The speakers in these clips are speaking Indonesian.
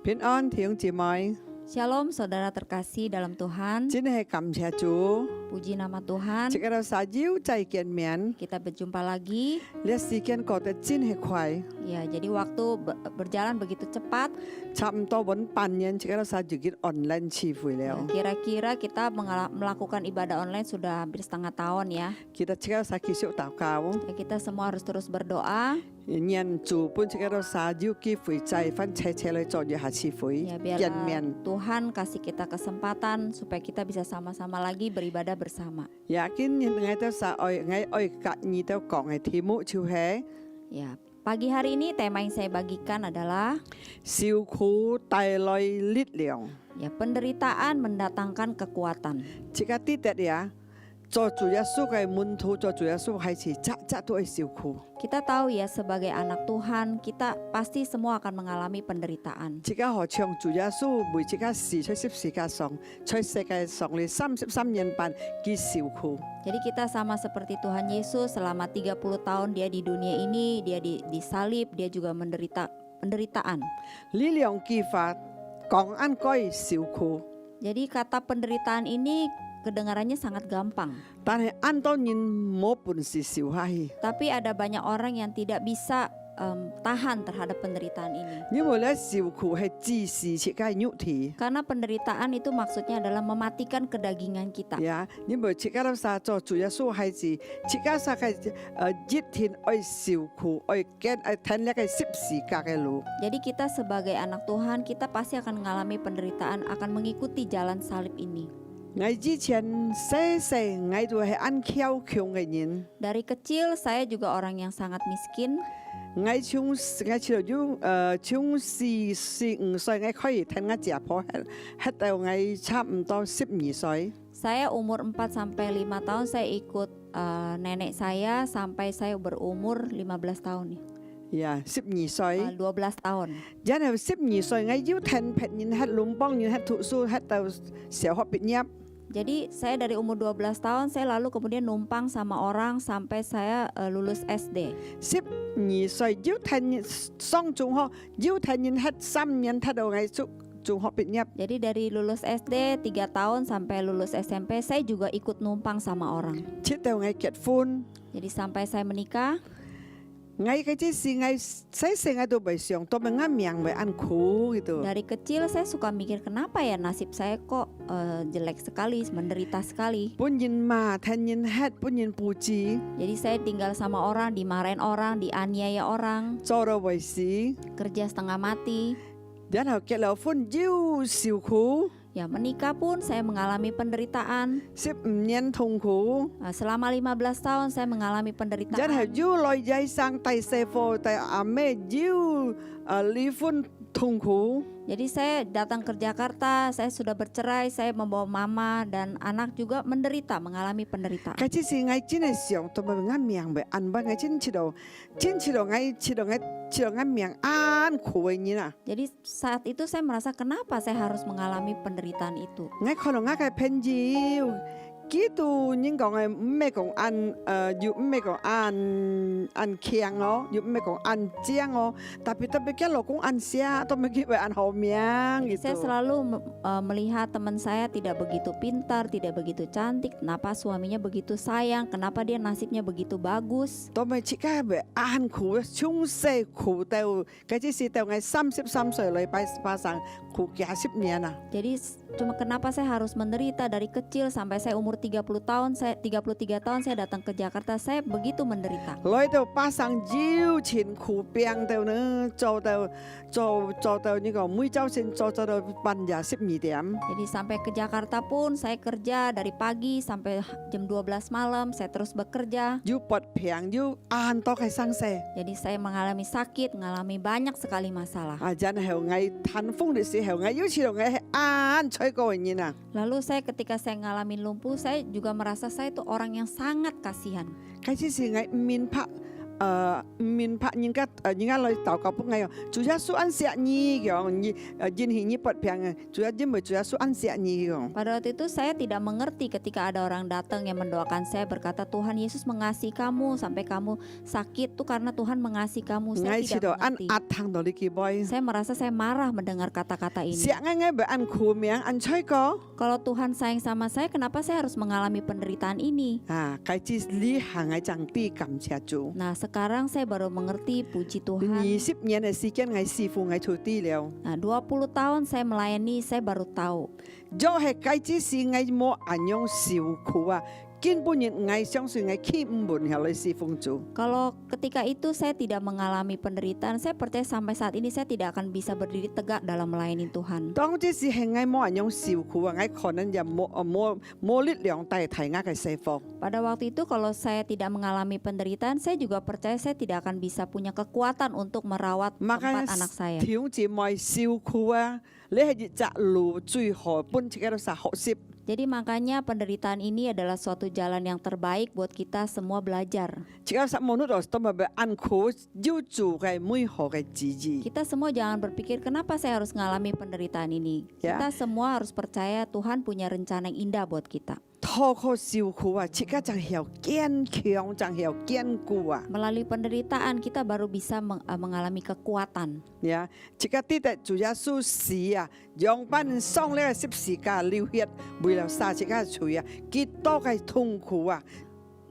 平安弟兄姊妹， Shalom saudara terkasih dalam Tuhan. 真係感謝主， Puji nama Tuhan. 這個撒腰再見面， Kita berjumpa lagi. 呢時間過得真係快， Ya, jadi waktu berjalan begitu cepat. 差唔多揾半年，這個撒就已經 online 聚會 Ya, 了。 kira-kira kita melakukan ibadah online sudah hampir setengah tahun ya. 記得這個撒繼續禱告， Ya, kita semua harus terus berdoa. 人主本這個撒腰機會再翻車嚟做一下聚會 Ya, 見 biarlah 面。 Tuhan kasih kita kesempatan supaya kita bisa sama-sama lagi beribadah bersama. 也見我哋撒愛隔二都講嘅題目就係 Ya, pagi hari ini tema yang saya bagikan adalah 受苦帶來力量。 ya penderitaan mendatangkan kekuatan. 這個啲啲呀，做主耶穌嘅門徒，做主耶穌係是則都係受苦。 Kita tahu ya sebagai anak Tuhan, kita pasti semua akan mengalami penderitaan. 這個何唱主耶穌每這個時在十字架上，在世界上嚟33年半佢受苦。 Jadi kita sama seperti Tuhan Yesus selama 30 tahun dia di dunia ini, dia disalib, dia juga menderita penderitaan. 呢兩句法講按該受苦， Jadi kata penderitaan ini kedengarannya sangat gampang. 但係按到人冇本事受下去， Tapi ada banyak orang yang tidak bisa tahan terhadap penderitaan ini. 因為咧受苦係自視切嘅肉體。 Karena penderitaan itu maksudnya adalah mematikan kedagingan kita. 呀，因為切個沙做主耶穌係是切個沙嘅熱天愛受苦，愛見愛聽呢個十字架嘅路。 Jadi kita sebagai anak Tuhan, kita pasti akan mengalami penderitaan, akan mengikuti jalan salib ini. 我之前細細我都係按橋窮嘅人， Dari kecil saya juga orang yang sangat miskin. 我從4、5歲我可以聽我姐婆喺到我差唔多12歲， Saya umur 4 sampai 5 tahun saya ikut nenek saya sampai saya berumur 15 tahun nih. 呀12歲， 12 tahun. 然後12歲我要聽別人喺龍邦人喺讀書喺到小學畢業。 Jadi saya dari umur 12 tahun saya lalu kemudian numpang sama orang sampai saya lulus SD. 12歲要聽上中學，要聽人喺3年睇到我中學畢業。 Jadi dari lulus SD 3 tahun sampai lulus SMP saya juga ikut numpang sama orang. 直到我結婚， Jadi sampai saya menikah, 我嘅即是我細細我都未想到我命會按苦gitu。 dari kecil saya suka mikir kenapa ya nasib saya kok jelek sekali, menderita sekali. 本人罵聽人吃，本人不知， Jadi saya tinggal sama orang, dimarahin orang, dianiaya orang, 做到為事， kerja setengah mati. 然後結了婚又受苦， Ya menikah pun saya mengalami penderitaan. 15年痛苦， Selama 15 tahun saya mengalami 然後 penderitaan. 又來人生第四課第阿妹又離婚痛苦。 Jadi saya datang ke Jakarta, saya sudah bercerai, saya membawa mama dan anak juga menderita, mengalami penderitaan. 佢即是我真係想到我命會按辦，我真知道我命按苦嘅人啊！ Jadi saat itu saya merasa kenapa saya harus mengalami penderitaan itu. 我可能我嘅朋友。 基督人講嘅唔係講又唔係講按強哦，又唔係講按正哦，特別嘅老公按下，都唔係按好命 Jadi saya gitu。 selalu melihat teman saya tidak begitu pintar, tidak begitu cantik, kenapa suaminya begitu sayang, kenapa dia nasibnya begitu bagus. 都咪切家咪按苦，從細苦到，佢只是到我33歲嚟發生苦幾10年啊！ Jadi cuma kenapa saya harus menderita dari kecil sampai saya umur 33 tahun saya datang ke Jakarta, saya begitu menderita. 來到發生腰前苦病到呢，做到呢個每週先做到半夜12點。 Jadi sampai ke Jakarta pun saya kerja dari pagi sampai jam 12 malam, saya terus bekerja. 要拔平要按多嘅生死。 Jadi saya mengalami sakit, mengalami banyak sekali masalah. 然後我颱風嘅時候，我要知道我係按吹過嘅人啊。 Lalu ketika saya ngalamin lumpuh, saya juga merasa saya itu orang yang sangat kasihan. 佢只是我面拍 min pak nyingkat nyingat loi tau kau pun ngayo Chúa Giêsu an sia nyi yo jin hi nyi pot piang Chúa Giêsu an sia nyi yo. Pada waktu itu saya tidak mengerti ketika ada orang datang yang mendoakan saya berkata Tuhan Yesus mengasihi kamu sampai kamu sakit tuh karena Tuhan mengasihi kamu. Saya Ngai tidak sido an mengerti. atang doli ki boy. Saya merasa saya marah mendengar kata-kata ini. Sia ngai be an ku miang an choi ko. Kalau Tuhan sayang sama saya, kenapa saya harus mengalami penderitaan ini? Kai chi li hangai jang ti kam chia chu. Nah, sekarang saya baru mengerti, puji Tuhan. 20年嘅時間，我師傅我做啲了， Nah, 20 tahun saya melayani, saya baru tahu. 就係計之時我冇按樣受苦啊，根本人我相信我起唔滿下來侍奉主。 Kalau ketika itu saya tidak mengalami penderitaan, saya percaya sampai saat ini saya tidak akan bisa berdiri tegak dalam melayani Tuhan. 當之時係我冇按樣受苦啊，我可能就冇力量代替我嘅侍奉。 Pada waktu itu kalau saya tidak mengalami penderitaan, saya juga percaya saya tidak akan bisa punya kekuatan untuk merawat 4 anak saya. 挑戰咪受苦啊，你係日路最好本自己都實學習。 Jadi makanya penderitaan ini adalah suatu jalan yang terbaik buat kita semua belajar. 自己實冇呢度都咪被按苦要做嘅每好嘅旨意。 Kita semua jangan berpikir kenapa saya harus mengalami penderitaan ini. Ya. Kita semua harus percaya Tuhan punya rencana yang indah buat kita. 透過受苦啊，自己就係堅強，就係堅固啊。 Melalui penderitaan kita baru bisa mengalami kekuatan. 呀，自己啲嘅主耶穌死啊，讓班人喪呢個十字架流血，為了殺自己嘅罪啊，幾多嘅痛苦啊！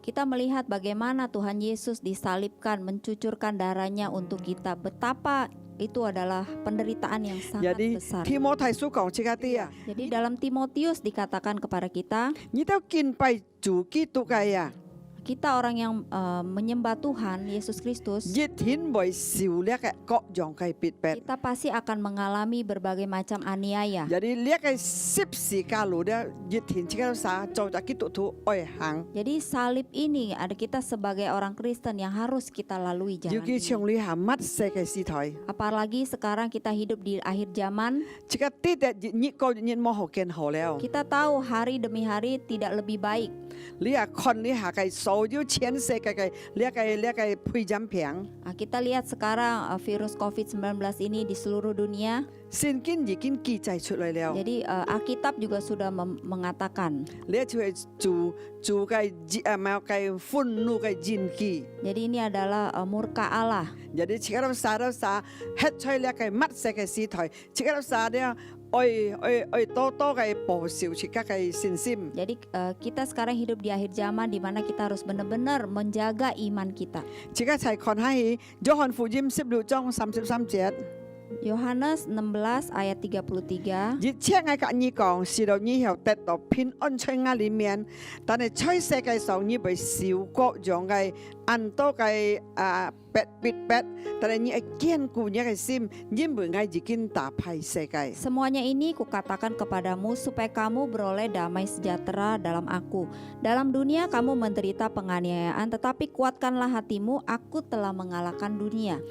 Kita melihat bagaimana Tuhan Yesus disalibkan, mencucurkan darahnya untuk kita. Betapa itu adalah penderitaan yang sangat 有啲 besar. 提摩太書講自己啲啊， Jadi dalam Timotius dikatakan kepada kita, 你都敬拜主基督嘅啊， kita orang yang menyembah Tuhan Yesus Kristus, 熱天為受呢個各樣嘅逼迫。 kita pasti akan mengalami berbagai macam aniaya. 有啲呢個十字架路咧，熱天自己都殺，做咗基督徒愛行。 Jadi salib ini ada kita sebagai orang Kristen yang harus kita lalui 要 jalan 佢 ini. 從你下乜世嘅時代， Apalagi sekarang kita hidup di akhir zaman, 自己啲嘅熱個熱冇好見好了。 kita tahu hari demi hari tidak lebih baik. 你啊看你下嘅所有全世界嘅呢個配診片， Nah, kita lihat sekarang virus COVID-19 ini di seluruh dunia. 聖經已經記載出嚟了。 Jadi Alkitab juga sudah mengatakan. 你就係做嘅冇嘅憤怒嘅戰機， Jadi ini adalah murka Allah. 有啲自己都殺，吃出呢個乜世嘅時代，自己都殺呢。愛多嘅報銷自己嘅信心。 Jadi kita sekarang hidup di akhir zaman di mana kita harus benar-benar menjaga iman kita. 自己一齊看下去，約翰福音16章33節。 Yohanes 16 ayat 33. 而且我跟你講，是到以後得到平安在我裡面，但係在世界上你會受各樣嘅很多嘅逼迫，但係你係堅固你嘅心，因為我已經打敗世界。 Semuanya ini kukatakan kepadamu supaya kamu beroleh damai sejahtera dalam aku. Dalam dunia kamu menderita penganiayaan, tetapi kuatkanlah hatimu, aku telah mengalahkan dunia.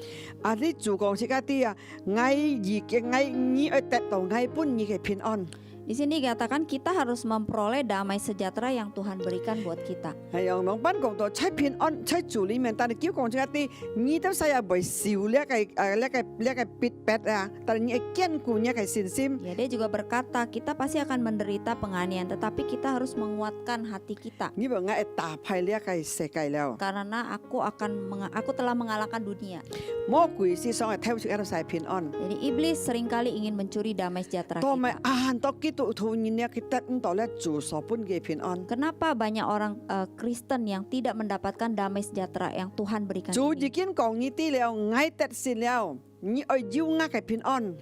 啊！你主講自己啲啊，你要得到我本意嘅平安。 Di sini dikatakan kita harus memperoleh damai sejahtera yang Tuhan berikan buat kita. 係啊，兩班講到在平安在主裡面，但係叫講自己啲，你都使人會受呢個逼迫啊，但係你係堅固你嘅信心。 Ya, dia juga berkata kita pasti akan menderita penganiayaan, tetapi kita harus menguatkan hati kita. 你話我係打敗呢個世界了， Karena aku telah mengalahkan dunia. 魔鬼思想係偷出一個世平安。 Jadi iblis seringkali ingin mencuri damai sejahtera 當咪 kita. 啊，當基督徒你呢，佢得唔到咧主所本嘅平安。 Kenapa banyak orang Kristen yang tidak mendapatkan damai sejahtera yang Tuhan berikan 主 ini? 已經講呢啲了，我得信了，你愛要我嘅平安。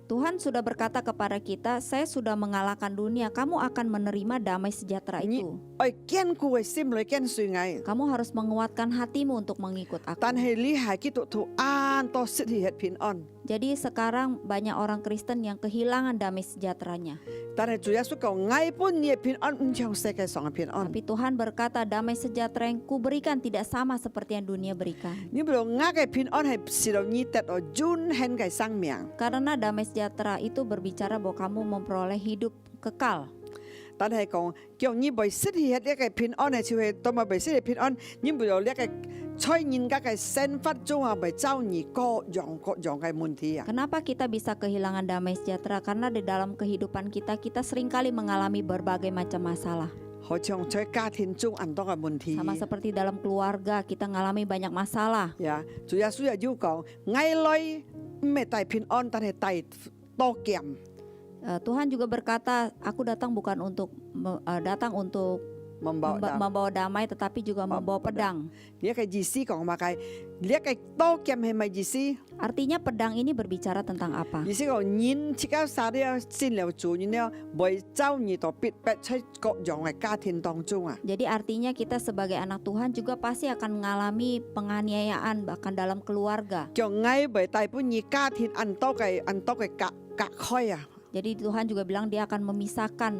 Tuhan sudah berkata kepada kita, saya sudah mengalahkan dunia, kamu akan menerima damai sejahtera itu. 愛堅固嘅心嚟跟隨我。 Kamu harus menguatkan hatimu untuk mengikut aku. 但係你係基督徒，啱多失去平安。 Jadi sekarang banyak orang Kristen yang kehilangan damai sejahteranya. 但係主耶穌講，我本嘅平安唔像世界上嘅平安。 Tapi Tuhan berkata damai sejahtera yang kuberikan tidak sama seperti yang dunia berikan. 你唔我嘅平安係使到你得到永恆嘅生命。 Karena damai sejahtera itu berbicara bahwa kamu memperoleh hidup kekal. 但係講叫你唔失去呢個平安嘅，就係當咪唔失去平安，你唔有呢個在人家嘅生活中啊，咪遭遇各樣嘅問題啊。 Kenapa kita bisa kehilangan damai sejahtera? Karena di dalam kehidupan kita seringkali mengalami berbagai macam masalah. 好像在家庭中很多嘅問題。 Sama seperti dalam keluarga, kita mengalami banyak masalah. 呀，主耶穌又要講，愛來唔係帶平安，但係帶多劍。 Tuhan juga berkata, aku datang bukan untuk membawa damai, tetapi juga membawa pedang. 呢個意思講乜嘅？呢個多劍係咪意思？ Artinya pedang ini berbicara tentang apa? 意思講人自己殺了先了做，然後為遭遇到逼迫喺各樣嘅家庭當中啊。 Jadi artinya kita sebagai anak Tuhan juga pasti akan mengalami penganiayaan bahkan dalam keluarga. 叫愛為帶本兒家庭很多嘅隔開啊。 Jadi Tuhan juga bilang dia akan memisahkan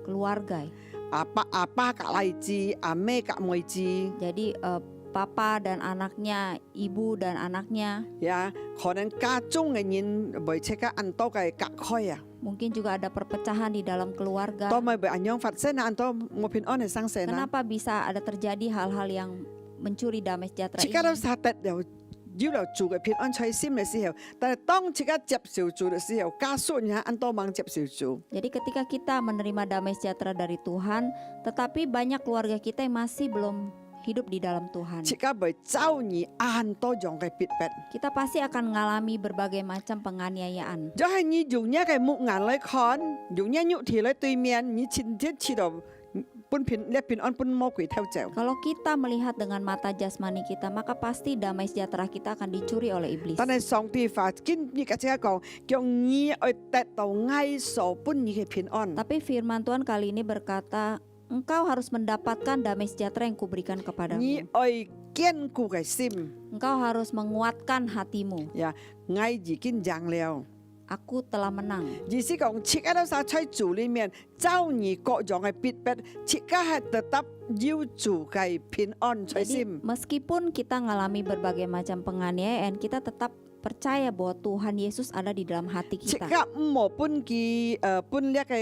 keluarga. 阿爸隔離子，阿妹隔妹子。 Jadi papa dan anaknya, ibu dan anaknya. 呀，可能家中嘅人為切嘅很多嘅隔開啊。 Mungkin juga ada perpecahan di dalam keluarga. 多咪為安樣發生啊？很多冇平安嘅生死啊。 Kenapa bisa ada terjadi hal-hal yang mencuri damai sejahtera 自己都 ini? 殺得又要留住嘅平安在心嘅時候，但係當自己接受住嘅時候，家屬人很多忙接受住。 Jadi ketika kita menerima damai sejahtera dari Tuhan, tetapi banyak keluarga kita yang masih belum hidup di dalam Tuhan. 自己會遭遇很多樣嘅逼迫。 Kita pasti akan mengalami berbagai macam penganiayaan. 就係你用一個木眼來看，用一肉體來對面，你前天知道平安本魔鬼偷走。 Kalau kita melihat dengan mata jasmani kita, maka pasti damai sejahtera kita akan dicuri oleh iblis. 但係上帝話，今日嘅即係講，叫你去得到愛所本意嘅平安。 Tapi firman Tuhan kali ini berkata, engkau harus mendapatkan damai sejahtera yang kuberikan 你 kepadamu. 去堅固嘅心， Engkau harus menguatkan hatimu. 愛已經贏了。 Aku telah menang. 意思講，切喺度撒在主裏面，遭遇各樣嘅逼迫，切係得到要主嘅平安在 Jadi 心。 meskipun kita mengalami berbagai macam penganiayaan, kita tetap percaya bahwa Tuhan Yesus ada di dalam hati 切 kita. 唔好本呢個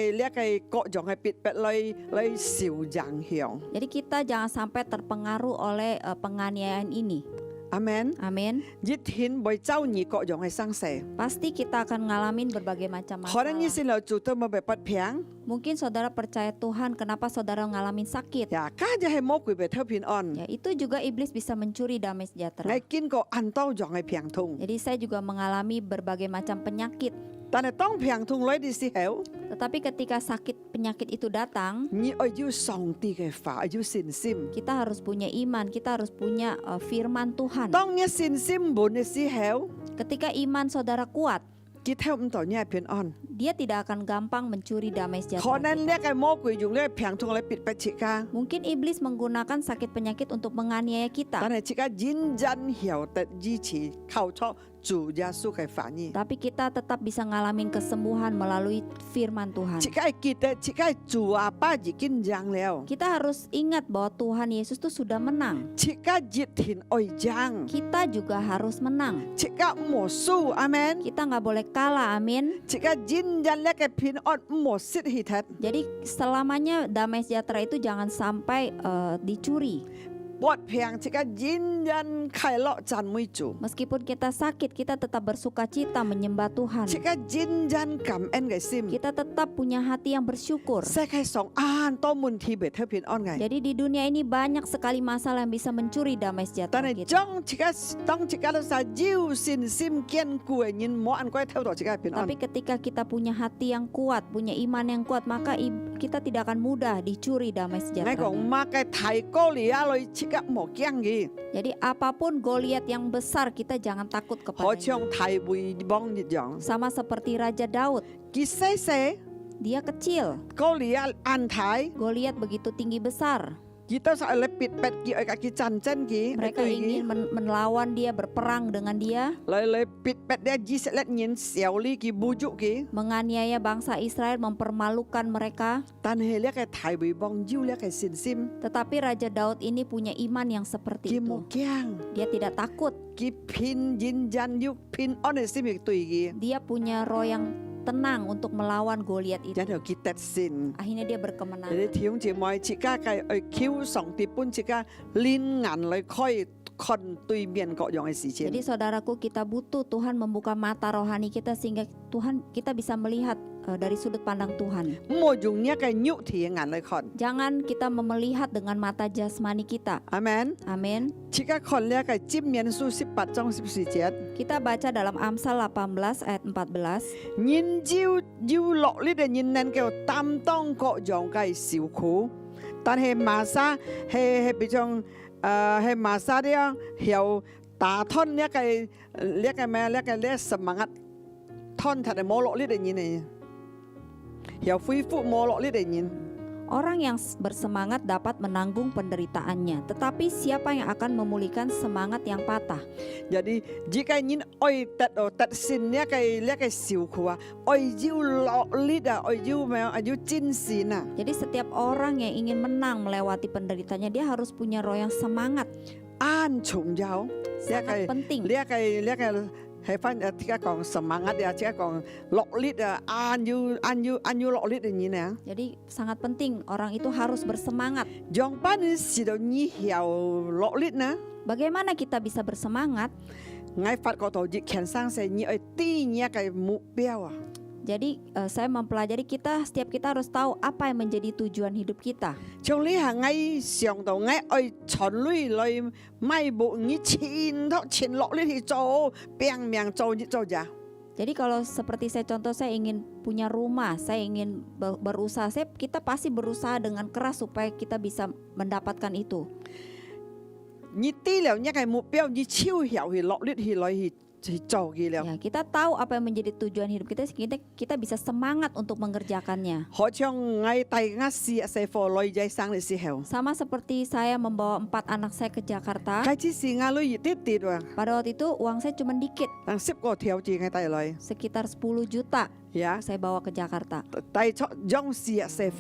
各樣嘅逼迫來受影響。 Jadi kita jangan sampai terpengaruh oleh penganiayaan ini. 阿門。 Amin. 一天會遭遇各樣嘅生死， Pasti kita akan ngalamin berbagai macam 可能你 masalah. 先來做到冇被不平， Mungkin saudara percaya Tuhan, kenapa saudara ngalamin sakit? 家就係魔鬼被偷平安。 Ya, itu juga iblis bisa mencuri damai sejahtera. 我見過很多樣嘅病痛， Jadi saya juga mengalami berbagai macam penyakit. 但係當病痛來嘅時候， Tetapi ketika sakit penyakit itu datang, 你要上帝嘅話，要信心。 kita harus punya iman, kita harus punya firman Tuhan. 當你信心滿嘅時候， Ketika iman saudara kuat, 佢偷唔到你係平安。 dia tidak akan gampang mencuri damai 可 sejahtera 能 kita. 呢個魔鬼用呢個病痛來逼迫切家， Mungkin iblis menggunakan sakit penyakit untuk menganiaya 但 kita. 係切家認真曉得支持靠出主耶穌嘅反應。 Tapi kita tetap bisa ngalamin kesembuhan melalui firman Tuhan. 切家係記得，切家係主阿爸已經贏了， Kita harus ingat bahwa Tuhan Yesus itu sudah menang. 切家熱天愛贏， Kita juga harus menang. 切家唔好輸，阿門。 Kita nggak boleh kalah, amin. 切家認真呢個平安唔好失去佢。 Jadi selamanya damai sejahtera itu jangan sampai dicuri. 不平切家認真快樂讚美主， Meskipun kita sakit, kita tetap bersuka cita menyembah Tuhan. 切家認真感恩嘅心。 Kita tetap punya hati yang bersyukur. 世界上很多問題被偷平安嘅， Jadi di dunia ini banyak sekali masalah yang bisa mencuri damai 但 sejahtera 係 kita. 當切家都晒要信心堅固嘅人，冇人可以偷到切家平安 Tapi。ketika kita punya hati yang kuat, punya iman yang kuat, maka kita tidak akan mudah dicuri damai 我 sejahtera. 講乜嘅提高你啊，你切家冇驚嘅， Jadi apapun Goliat yang besar, kita jangan takut 好 kepadanya. 像提會幫一樣。 Sama seperti Raja Daud, 佢細細 dia kecil. 高你啊，安提， Goliat begitu tinggi besar. 佢都係嚟逼迫佢，愛佢戰爭佢， Mereka ingin melawan dia, berperang dengan dia, 嚟逼迫dia，以色列人小你佢bujuk佢， menganiaya bangsa Israel, mempermalukan mereka. 但係呢個提會幫要呢個信心， Tetapi Raja Daud ini punya iman yang 佢 seperti 冇 itu. 驚， Dia tidak takut. 佢偏認真要偏安嘅心去對佢， Dia punya roh yang tenang untuk melawan Goliat itu. 然後佢得勝。 Akhirnya dia 你 berkemenangan. 弟兄姊妹，自家嘅去求上帝本自家練眼嚟開看对面各樣嘅事情。 Jadi saudaraku, kita butuh Tuhan membuka mata rohani kita sehingga kita bisa melihat dari sudut pandang Tuhan. 唔好用一個肉體嘅眼嚟看。 Jangan kita melihat dengan mata jasmani kita. 阿門。 Amin. 而家看呢一個箴言書18章14節， Kita baca dalam Amsal 18 ayat 14. 人要落力嘅人能夠擔當各樣嘅受苦，但係瑪莎係比較係瑪莎呢有打吞呢一個咩呢個呢semangat吞ทัด冇落力嘅人嚟，有恢復冇落力嘅人。 Orang yang bersemangat dapat menanggung penderitaannya, tetapi siapa yang akan memulihkan semangat yang patah? Jadi jika ingin oi tat sin呢個受苦啊，oi要落力啊，oi要戰線啊。 Jadi setiap orang yang ingin menang melewati penderitaannya, dia harus punya roh yang semangat. 安重要， Sangat penting. 呢一個係翻而家講 semangat 啊，而家講落力啊，要落力嘅人啊。 Jadi sangat penting orang itu harus bersemangat. 樣班人是到你要落力呢， Bagaimana kita bisa bersemangat? 我發覺到熱強生死，你要定一個目標啊。 Jadi saya mempelajari setiap kita harus tahu apa yang menjadi tujuan hidup kita. 從呢行我上到我愛循類來邁步，你前落力去做，拼命做呀。 Jadi kalau seperti saya ingin punya rumah, saya ingin berusaha, kita pasti berusaha dengan keras supaya kita bisa mendapatkan itu. 你定了一個目標，你手要去落力去來去做佢了。 Ya, kita tahu apa yang menjadi tujuan hidup kita, kita bisa semangat untuk mengerjakannya. 好像我帶我4歲女仔生嘅時候， Sama seperti saya membawa 4 anak saya ke Jakarta. 開始時我女兒啲啊， Pada waktu itu uang saya cuma dikit, 但10個條子我帶來， sekitar 10 juta 呀， saya bawa ke Jakarta. 帶出將4歲，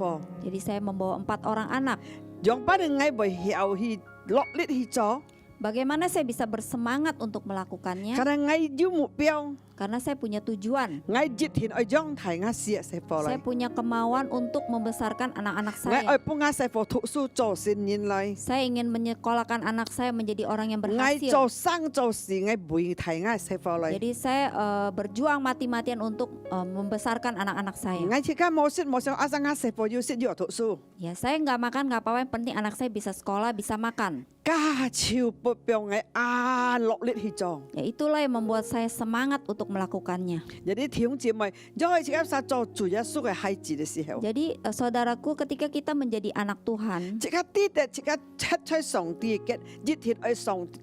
Jadi saya membawa 4 orang anak. 讓班人我會曉去落力去做， Bagaimana saya bisa bersemangat untuk melakukannya? 可能我有目標， Karena saya punya tujuan. 我熱天愛將提我4歲 Saya 來， punya kemauan untuk membesarkan anak-anak 我愛 saya. 幫我細讀書做善人來， Saya ingin menyekolahkan anak saya menjadi orang yang 我 berhasil. 做生做事我會提我細來， Jadi saya berjuang mati-matian untuk membesarkan anak-anak saya. 我而家冇想阿生我細要識要讀書， Ya, saya nggak makan nggak apa-apa, yang penting anak saya bisa sekolah, bisa makan. 家超不標我落力去做。 Ya, itulah yang membuat saya semangat untuk melakukannya. Jadi 弟兄姊妹，當我自己實做主耶穌嘅孩子嘅時候， Jadi saudaraku, ketika kita menjadi anak Tuhan, 即刻啲嘅即刻出出上帝嘅，一天去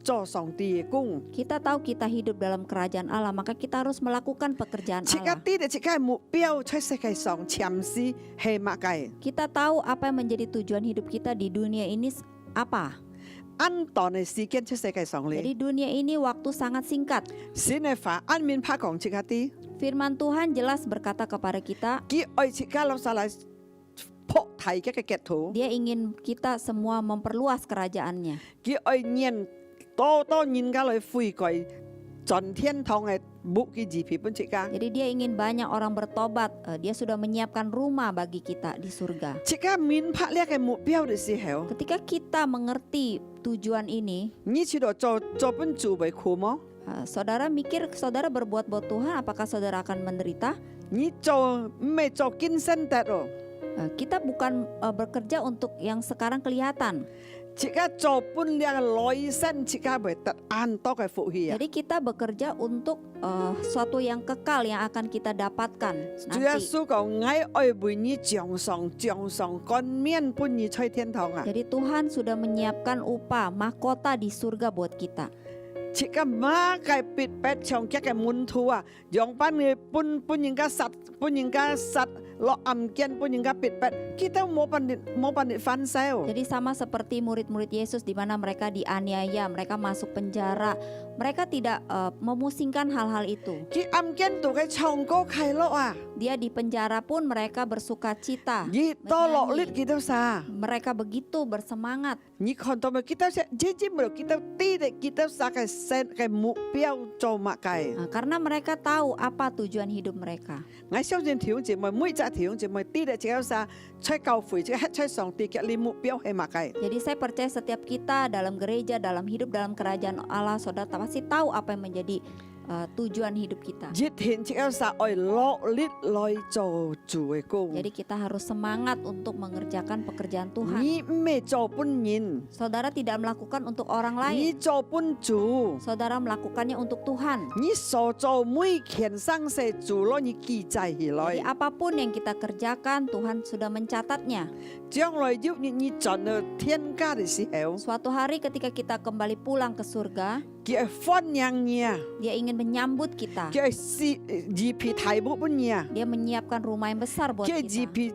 做上帝嘅工， kita tahu kita hidup dalam kerajaan Allah, maka kita harus melakukan pekerjaan 即刻 Allah. 啲嘅即刻目標出世界上潛思係乜嘅？ Kita tahu apa yang menjadi tujuan hidup kita di dunia ini apa. 安當嘅時間出世界上 Jadi 嚟， dunia ini waktu sangat singkat. 先嘅法安面拍講即刻啲， Firman Tuhan jelas berkata kepada kita, 佢愛即刻落晒嚟破題嘅結圖， Dia ingin kita semua memperluas kerajaannya. 佢愛人多人家來悔改，進天堂嘅目嘅字篇本即刻。 Jadi dia ingin banyak orang bertobat. Dia sudah menyiapkan rumah bagi kita di surga. 即刻面拍呢個目標嘅時候， Ketika kita mengerti tujuan ini, 你知道做本做為苦麼？ saudara mikir, saudara berbuat buat Tuhan, apakah saudara akan menderita? 你做唔係做今生得哦， Kita bukan bekerja untuk yang sekarang kelihatan. 即刻做本兩來生，即刻會得安多嘅福氣啊！ Jadi kita bekerja untuk suatu yang kekal yang akan kita dapatkan 主耶 nanti. 穌講：我愛為你獎賞冠冕，本你出天堂啊！ Jadi Tuhan sudah menyiapkan upah mahkota di surga buat kita. 即刻馬嘅必白長腳嘅門徒啊，讓班嘅本人家實落暗間，本人家必白，kita冇辦法反手。 Jadi sama seperti murid-murid Yesus di mana mereka dianiaya, mereka masuk penjara, Mereka tidak memusingkan hal-hal itu. 佢暗間度嘅唱歌快樂啊， Dia di penjara pun mereka bersuka cita. 而多落力幾多啥？ Mereka begitu bersemangat. 你看到咪幾多隻？只冇幾多啲嘅幾多啥嘅線嘅目標做乜嘅？ Nah, karena mereka tahu apa tujuan hidup mereka. 我相信條節目每隻條節目啲嘅只有啥出教會即係出上帝嘅你目標係乜嘅？ Jadi saya percaya setiap kita dalam gereja, dalam hidup, dalam kerajaan Allah, saudara pasti tahu apa yang menjadi tujuan hidup kita. 熱天只有啥愛落力來做主嘅工。 Jadi kita harus semangat untuk mengerjakan pekerjaan Tuhan. 你唔係做本人， Saudara tidak melakukan untuk orang 你 lain. 做本主。 Saudara melakukannya untuk Tuhan. 你所做每件生事做咯，你記載起 Jadi 來。 apapun yang kita kerjakan, Tuhan sudah mencatatnya. 將來要你進到天家嘅時候， Suatu hari ketika kita kembali pulang ke surga, 佢係歡迎你啊， Dia ingin menyambut kita. 佢係二皮大木本你啊， Dia menyiapkan rumah yang besar buat 佢係二 kita. 皮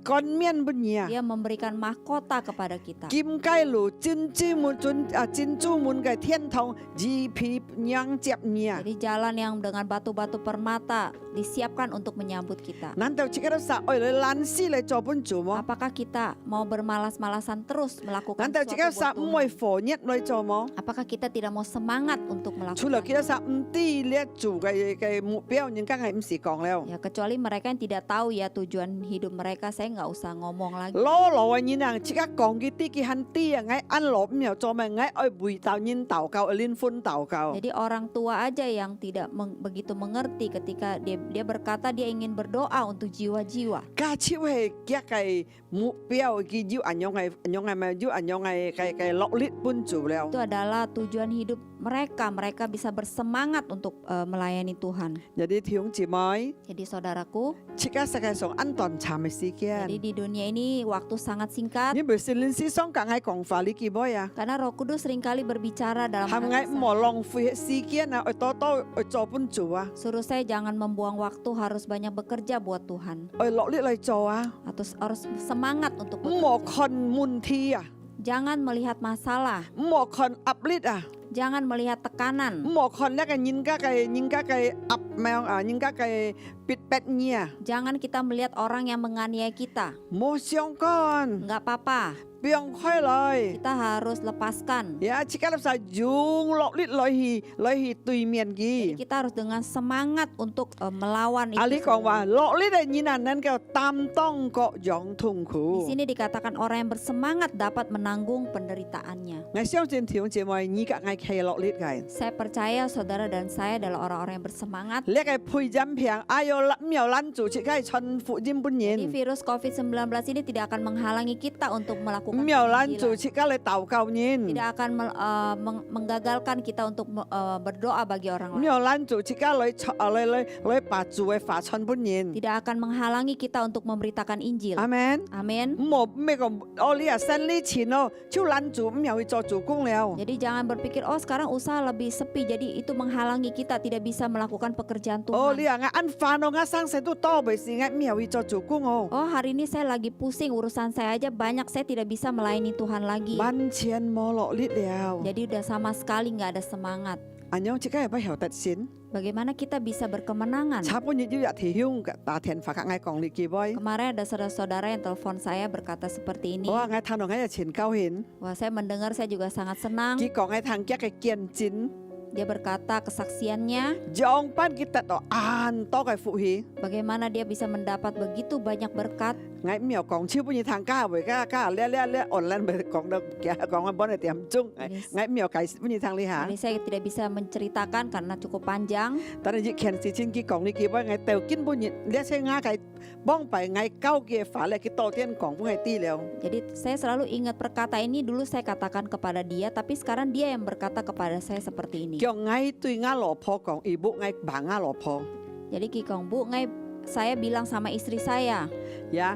乾面本你啊。 Dia memberikan mahkota kepada kita. 金街路珍珠門嘅天堂，二皮娘接你啊。 Jadi jalan yang dengan batu-batu permata disiapkan untuk menyambut kita. 難道只係啥愛嚟懶事嚟做本做麼？ Apakah kita mau bermalas-malasan terus melakukan 難道只係 sesuatu 啥 buat 唔 Tuhan? 會火熱嚟做麼？ Apakah kita tidak mau semangat untuk 除了 melakukan? 幾多啥唔知呢做嘅目標，人家係唔是講了。 Ya kecuali mereka yang tidak tahu ya tujuan hidup mereka, saya nggak usah ngomong lagi. 攞路嘅人啊，即刻講佢啲佢很啲啊，我按落唔又做咩？我愛回到人禱告，連歡禱告。 Jadi orang tua aja yang tidak begitu mengerti ketika dia berkata dia ingin berdoa untuk jiwa-jiwa. 家超係一個目標，佢要按樣係咪要按樣係落力搬做了。 Itu adalah tujuan hidup mereka. Mereka bisa bersemangat untuk melayani Tuhan. 有啲弟兄姊妹， Jadi saudaraku, 即刻世界上安斷慘嘅事件 jadi，di dunia ini waktu sangat singkat. 你唔係連思想講係講法你記唔啊？ Karena Roh Kudus seringkali berbicara dalam 係咪 hati 唔 saya. 浪費時間啊？愛多多愛做搬做啊？ Suruh saya jangan membuang waktu, harus banyak bekerja buat Tuhan. 愛落力嚟做啊？ Atau harus semangat untuk 唔好 bekerja. 看問題啊， Jangan melihat masalah, 唔好看壓力啊。 jangan melihat tekanan. 唔好看呢個人家嘅壓命啊，人家嘅逼迫你啊， Jangan kita melihat orang yang menganiaya kita. 冇相干， Enggak apa-apa, 不用開來。 kita harus lepaskan. 呀，即刻就用落力來去對面 Jadi 嘅。 kita harus dengan semangat untuk melawan 阿 itu 你講話 semua. 落力嘅人啊，能夠擔當各樣痛 Di 苦。 sini dikatakan orang yang bersemangat dapat menanggung penderitaannya. 我相信條姐妹，你個愛企落力嘅。 Saya percaya saudara dan saya adalah orang-orang yang bersemangat. 你個配音平，哎呦，唔有攔住，即係傳福音本 Jadi 人， virus COVID-19 ini tidak akan menghalangi kita untuk 唔 melakukan 有攔住， penginjilan. 即刻嚟禱告人， Tidak akan menggagalkan kita untuk berdoa bagi orang 唔 lain. 有攔住，即刻嚟把主嘅話傳本人。 Tidak akan menghalangi kita untuk memberitakan Injil. 阿門。 Amin. 冇咩個，哦，你啊生呢錢咯，就攔住，唔又去做主公了。 Jadi jangan berpikir oh sekarang usaha lebih sepi jadi itu menghalangi kita tidak bisa melakukan pekerjaan 哦， Tuhan. 你啊，我按飯咯，我生死都多，咪是我唔又去做主公哦。 Oh hari ini saya lagi pusing urusan saya aja banyak saya tidak bisa melayani Tuhan lagi. 完全冇落力了。 Jadi udah sama sekali nggak ada semangat. 安樣即刻係不曉得先， Bagaimana kita bisa berkemenangan? 差半日要日提香打電話給我講你幾位， Kemarin ada saudara-saudara yang telepon saya berkata seperti ini. 我話我聽到我有錢高興， Wah saya mendengar saya juga sangat senang. 佢講我聽嘅嘅見證， Dia berkata kesaksiannya 將班佢得到安多嘅福氣， bagaimana dia bisa mendapat begitu banyak berkat. 我唔又講超半日聽家會家咧 online 咪講到講我幫你點鐘，我唔又解釋半日聽你下。 Jadi saya tidak bisa menceritakan karena cukup panjang. 但係亦件事情佢講你幾位，我掉根本日呢些啱嘅幫弊我交嘅法咧，佢多啲講本係啲了。 Jadi saya selalu ingat perkata ini dulu saya katakan kepada dia, tapi sekarang dia yang berkata kepada saya seperti ini. 叫我對我老婆講，而冇我扮我老婆。 Jadi Kikong Bu, saya bilang sama istri saya, 呀，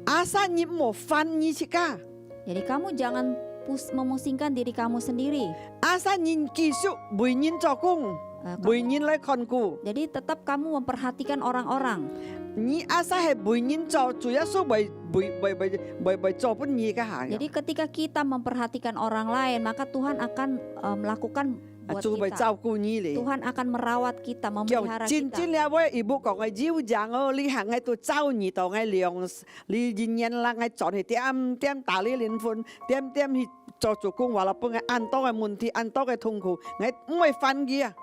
阿生你冇翻你自家， jadi kamu jangan memusingkan diri kamu sendiri. 阿生你繼續為人做工， 為人來看顧。 Jadi tetap kamu memperhatikan orang-orang. 你阿生係為人做，主要係為做本嘢嘅下。 Jadi ketika kita memperhatikan orang lain, maka Tuhan akan melakukan buat 主會 kita. 照顧你咧。 Tuhan akan merawat kita, 叫 memelihara 真 kita. 正了，我一步講嘅腰長哦，你行喺度走你度嘅量，你人人啦嘅做係點打理靈魂，點去做工，話啦幫嘅按多嘅問題，按多嘅痛苦，我唔會犯嘅啊。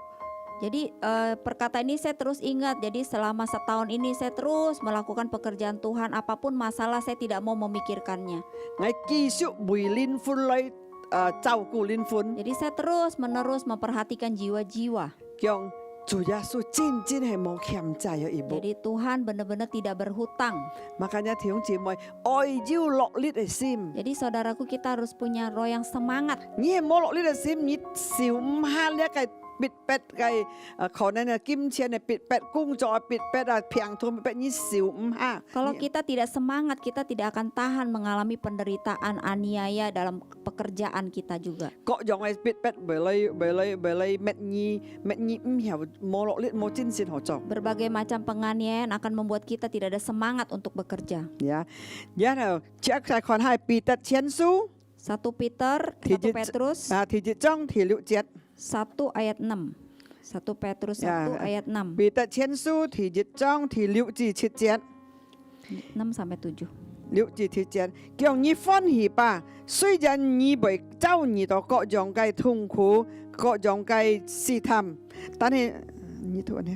Jadi perkataan ini saya terus ingat. Jadi selama setahun ini saya terus melakukan pekerjaan Tuhan. Apapun masalah saya tidak mau memikirkannya. 我繼續為靈魂來照顧靈魂， Jadi saya terus menerus memperhatikan jiwa-jiwa. 讓主耶穌真正係冇欠債嘅一步。 Jadi Tuhan benar-benar tidak berhutang. Makanya 弟兄姊妹，愛要落力嘅心， Jadi saudaraku, kita harus punya roh yang semangat. 你係冇落力嘅心，你少唔下呢個。 ปิดเป็ดไก่ขอนั่นน่ะกิมเชียนเนี่ยปิดเป็ดกุ้งจอปิดเป็ดเพียงทุ่มเป็ดนี่สิวห้า Kalau kita tidak semangat, kita tidak akan tahan mengalami penderitaan, aniaya dalam pekerjaan kita juga. ก็ยังไงปิดเป็ดเบลยเม็ดนี้เหี่ยวโมโลลิโมจินสินหัวจอ Berbagai macam penganiayaan akan membuat kita tidak ada semangat untuk bekerja. เนี่ยเนาะเช็คใส่คนให้ปีตัดเชียนสู้ 1 Peter, 1 Petrus ที่จิจ้องที่ลิวเจ็ด 1 ayat 6. 1 Petrus 1 ayat 6. ปีตัดเชียนสู้ที่จิจ้องที่ลิวจีชิดเจ็ด 6 sampai 7. ลิวจีชิดเจ็ด叫你歡喜吧雖然你被遭遇到各種嘅痛苦各種嘅試探但係你讀呢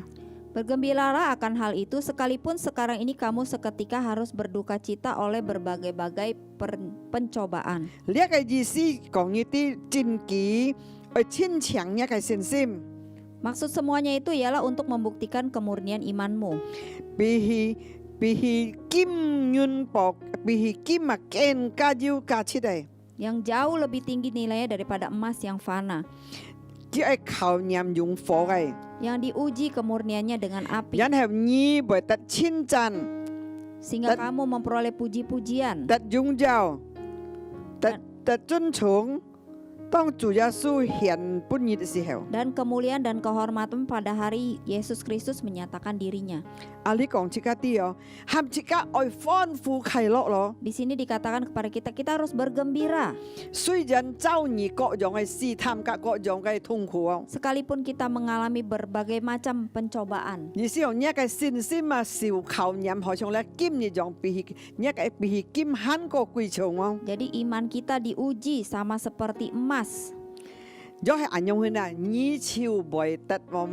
Bergembiralah akan hal itu, sekalipun sekarang ini kamu seketika harus berduka cita oleh berbagai-bagai pencobaan. 呢一個意思講一啲戰技堅強一個信心 Maksud semuanya itu ialah untuk membuktikan kemurnian imanmu. 比起金元寶比起金啊更加要價值嘅 Yang jauh lebih tinggi nilainya daripada emas yang fana. 只係靠念用火嘅 Yang diuji kemurniannya dengan api. 然後你會得稱讚 Sehingga kamu memperoleh puji-pujian. 得榮耀得尊崇當主耶穌顯本意嘅時候 Dan kemuliaan dan kehormatan pada hari Yesus Kristus menyatakan dirinya. 啊你講這個啲哦含這個愛歡呼快樂咯 Di sini dikatakan kepada kita harus bergembira. 雖然遭遇各種嘅試探各種嘅痛苦哦 Sekalipun kita mengalami berbagai macam pencobaan. 意思用一個信心啊，受考驗，好像咧金一樣比起金慳過貴重哦。 Jadi iman kita diuji sama seperti emas. 若係按樣去呢，你就會得到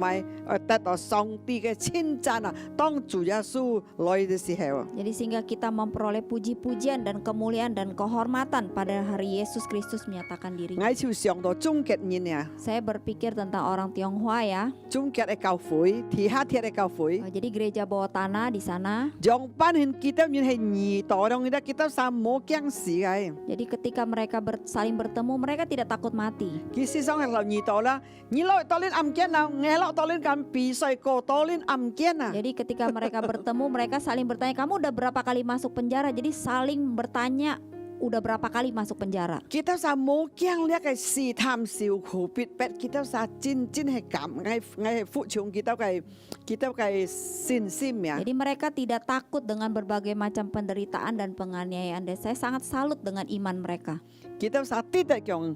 得到上帝嘅稱讚啊！當主耶穌來嘅時候， Jadi sehingga kita memperoleh puji-pujian dan kemuliaan dan kehormatan pada hari Yesus Kristus menyatakan dirinya. 我就想到終結人啊， Saya berpikir tentang orang Tionghoa ya. 終結嘅教會，地下鐵嘅教會， Jadi gereja bawah tanah di sana. 讓班人記得人係二代，讓佢記得三冇驚死嘅。 Jadi ketika mereka saling bertemu, mereka tidak takut mati. 其實上係留二代啦，你攞多啲暗鏡啊，我攞多啲咁比賽過多啲暗鏡啊。 Jadi ketika mereka bertemu, mereka saling bertanya, kamu udah berapa kali masuk penjara? Jadi saling bertanya, udah berapa kali masuk penjara? Kita sa冇驚呢一個試探受苦逼迫，kita sa真係咁，係服從kita嘅信心呀。 Jadi mereka tidak takut dengan berbagai macam penderitaan dan penganiayaan. Dan saya sangat salut dengan iman mereka. kita sa tidak講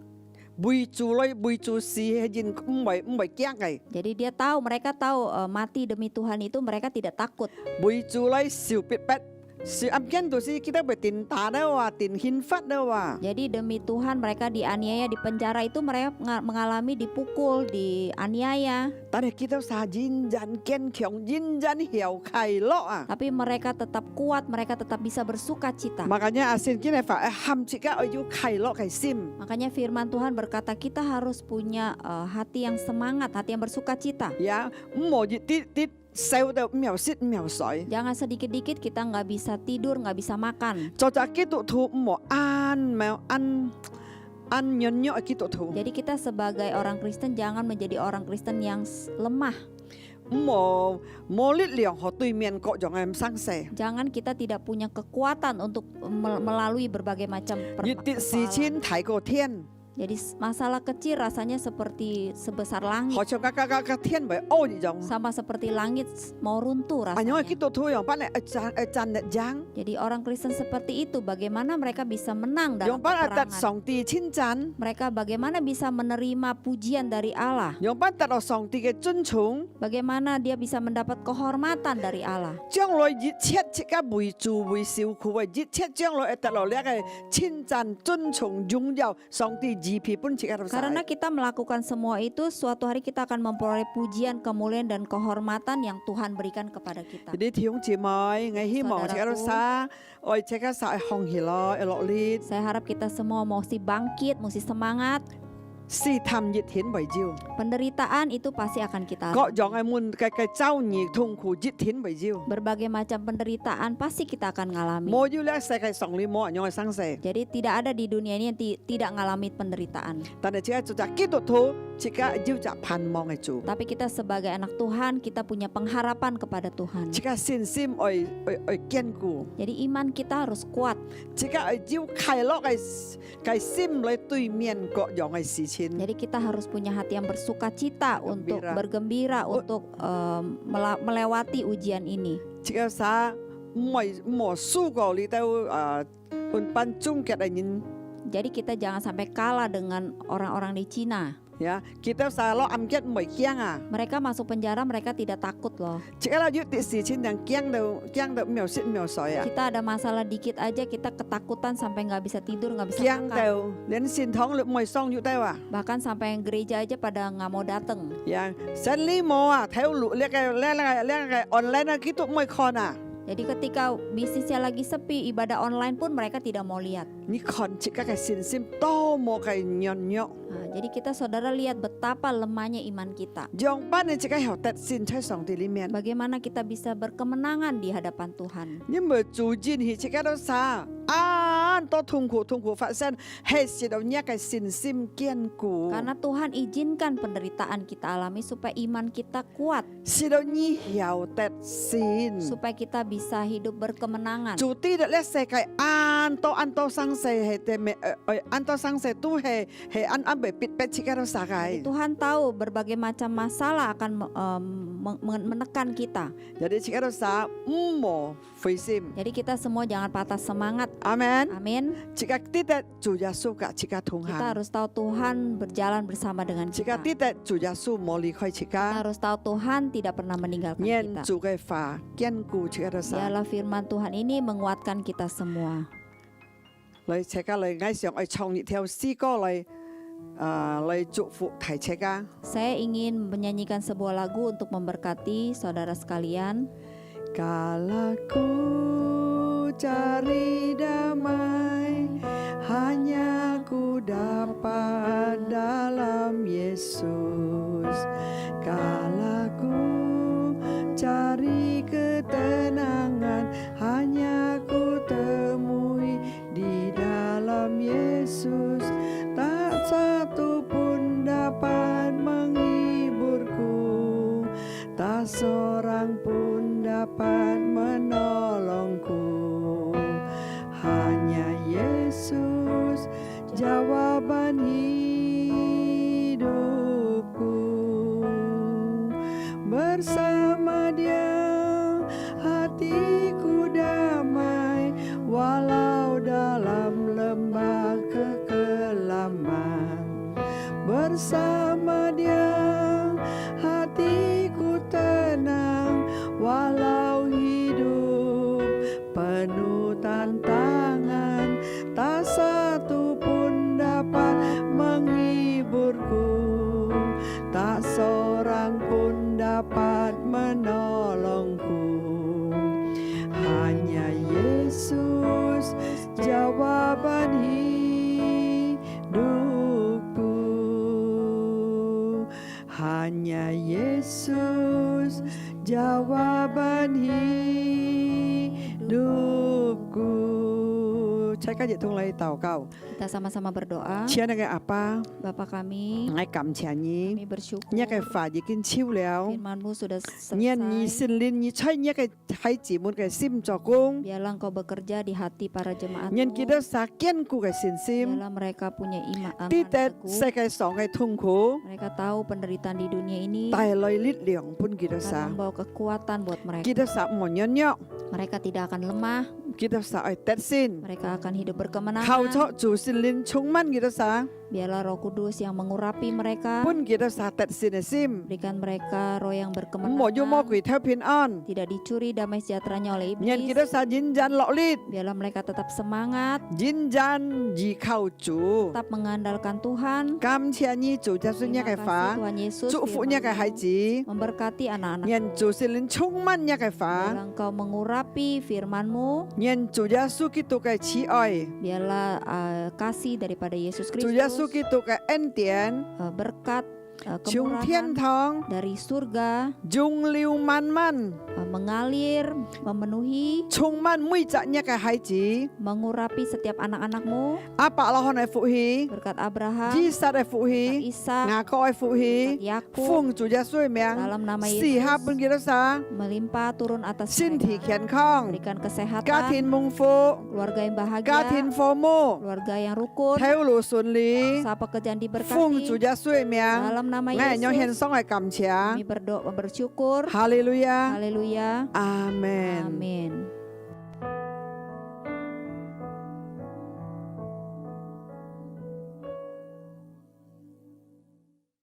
為主來為主死係人唔會驚嘅， Jadi mereka tahu mati demi Tuhan itu mereka tidak takut. 為主來受逼迫，受暗鏡就是kita會電打的話，電刑罰的話。 Jadi demi Tuhan mereka dianiaya di penjara itu mereka mengalami dipukul, dianiaya. 但係kita sa人人堅強，人人曉快樂啊。 Tapi mereka tetap kuat, mereka tetap bisa bersuka cita. makanya asin kita phải ham kita ở yêu快樂嘅心。 Makanya firman Tuhan berkata kita harus punya hati yang semangat, hati yang bersuka cita.呀，唔好啲瘦到秒食秒水。 Jangan sedikit-dikit kita nggak bisa tidur, nggak bisa makan. 作者基督徒唔好按軟弱嘅基督徒， Jadi kita sebagai orang Kristen jangan menjadi orang Kristen yang lemah. 冇力量和對面各種嘅生死。 Jangan kita tidak punya kekuatan untuk melalui berbagai macam 越啲事 persoalan. 情睇過天， Jadi masalah kecil rasanya seperti sebesar langit, 好像個天為凹一樣。 sama seperti langit mau runtuh 因為 rasanya. 基督徒用班嚟站立爭， Jadi orang Kristen seperti itu, bagaimana mereka bisa menang 用 dalam 班嚟得 peperangan? 上帝稱讚， Mereka bagaimana bisa menerima pujian dari Allah? 用班得到上帝嘅尊崇， Bagaimana dia bisa mendapat kehormatan dari Allah? 將來一切即刻為主為受苦為一切將來會得到呢個稱讚、尊崇、榮耀，上帝自批本即刻都 Karena 晒。 kita melakukan semua itu, suatu hari kita akan memperoleh pujian, kemuliaan, dan kehormatan yang Tuhan berikan kepada kita. 啲弟兄姊妹，我希望即刻都晒，我即刻晒紅起來，落力， Saya harap kita semua mesti bangkit, mesti semangat. 試探熱天為照， Penderitaan itu pasti akan kita 各 alami. 樣嘅門嘅遭遇痛苦熱天為照， Berbagai macam penderitaan pasti kita akan ngalami. 冇要呢世界上你冇人用嘅生死， Jadi tidak ada di dunia ini yang tidak ngalami penderitaan. 但係即刻做隻基督徒，即刻要隻盼望嘅主。 Tapi kita sebagai anak Tuhan, kita punya pengharapan kepada Tuhan. 即刻信心去堅固， Jadi iman kita harus kuat. 即刻要快樂嘅心嚟對面各樣嘅事情。 Jadi kita harus punya hati yang bersuka cita untuk Gembira. bergembira untuk melewati ujian ini. 即刻啥冇輸過你都半班終結嘅人 Jadi kita jangan sampai kalah dengan orang-orang di Cina. 呀，kita啥咯暗結唔係驚啊， Mereka masuk penjara, mereka tidak takut loh. 即刻啦要啲事情人驚到秒息秒水啊， Kita ada masalah dikit aja kita ketakutan sampai nggak bisa tidur, nggak bisa 驚 makan. 到連善堂都唔係上要得啊， Bahkan sampai yang gereja aja pada nggak mau datang. 呀，神你冇啊，睇路呢個 online 啊，佢都唔係看啊， Jadi ketika bisnisnya lagi sepi, ibadah online pun mereka tidak mau lihat. 你看即刻嘅信心多麼嘅軟弱， Nah, jadi kita saudara lihat betapa lemahnya iman kita. 讓班你即刻學得先喺上帝裡面， Bagaimana kita bisa berkemenangan di hadapan Tuhan. 你冇做戰係即刻都啥啊，多痛苦發生，係使到呢個信心堅固， Karena Tuhan izinkan penderitaan kita alami supaya iman kita kuat, 使到你曉得先。 supaya kita bisa hidup berkemenangan. 做啲咧世界按多生死係啲咩？按多生死都係按被逼迫，即刻都殺 Jadi 嘅。 Tuhan tahu berbagai macam masalah akan menekan kita. 有啲即刻都殺，唔冇灰心。 Jadi kita semua jangan patah semangat. 阿門。 Amin. 即刻啲得做耶穌嘅，即刻同 Kita 行。 harus tahu Tuhan berjalan bersama dengan 即刻 kita. 啲得做耶穌冇離開，即 Kita 刻 harus tahu Tuhan tidak pernah meninggalkan 念 kita. 做嘅話堅固，即刻都殺。 Biarlah firman Tuhan ini menguatkan kita semua. 嚟即刻嚟嗌上嚟唱一條詩歌嚟祝福提切啊！ Saya ingin menyanyikan sebuah lagu untuk memberkati saudara sekalian. Kala ku cari damai, hanya ku dapat dalam Yesus. Kala ku cari ketenangan, hanya ku temui di dalam Yesus. Tak satu pun dapat menghiburku, tak seorang pun dapat menolongku. Hanya Yesus jawaban hidupku. Bersama Dia hatiku damai, walau dalam lembah kekelaman. Bersama Dia hatiku tenang, walau hidup penuh tantangan. Tak satu pun dapat menghiburku, tak seorang pun dapat menolongku. ใช้ก็จะต้องเลย祷告 Kita sama-sama berdoa. 亲爱的阿爸 Bapa kami, 我感谢你 kami bersyukur 你嘅法已經超了 firman-Mu sudah 你你 selesai. 聖靈你在你嘅孩子們嘅心作工 Biarlah Engkau bekerja di hati para 人 jemaat-Mu. 見到撒堅固嘅信心 Biarlah mereka punya iman 啲嘅 teguh. 世界上嘅痛苦 Mereka tahu penderitaan di dunia ini 帶來力量本基督 akan 撒 membawa kekuatan buat 基 mereka. 督撒冇軟弱 Mereka tidak akan lemah. 基督撒愛得勝 Mereka akan hidup 靠 berkemenangan. 着主聖靈充滿基督撒 Biarlah Roh Kudus yang mengurapi mereka. 本基督撒得勝嘅心 Berikan mereka roh yang 冇要魔 berkemenangan. 鬼偷平安 Tidak dicuri damai sejahteranya oleh 人基 iblis. 督撒認真落力 Biarlah mereka tetap semangat, 認真依靠主 tetap mengandalkan Tuhan. 感謝你主耶穌你 Terima 嘅 kasih 法 Tuhan Yesus 祝福你嘅孩 firman-Mu 子 memberkati anak-anak. 人主聖靈充滿你嘅法 Biarlah Engkau mengurapi firman-Mu. 人主耶穌基督嘅慈愛 Biarlah kasih daripada Yesus 主耶穌 Kristus, 基督嘅恩典 berkat, 從天 kemurahan 堂 dari surga 湧流滿滿 mengalir, memenuhi, 充滿每隻你嘅孩子 mengurapi setiap anak-anak-Mu. 阿伯拉罕嘅福氣 Berkat Abraham, 以撒嘅福 berkat 氣 Ishak, 雅各嘅福 berkat 氣 Yakub, 奉主耶穌嘅名 dalam nama 賜下 Yesus 本基督撒 melimpah turun atas 身體 mereka. 健康 Berikan 家 kesehatan, 庭蒙福 keluarga yang 家庭 bahagia, 和睦 keluarga yang rukun, 道路順利 usaha pekerjaan 奉主 diberkati. 耶穌嘅名 Dalam nama 我係用獻 Yesus 上嘅感謝 kami berdoa bersyukur. 哈利路亞 Haleluya. 阿門 Amin.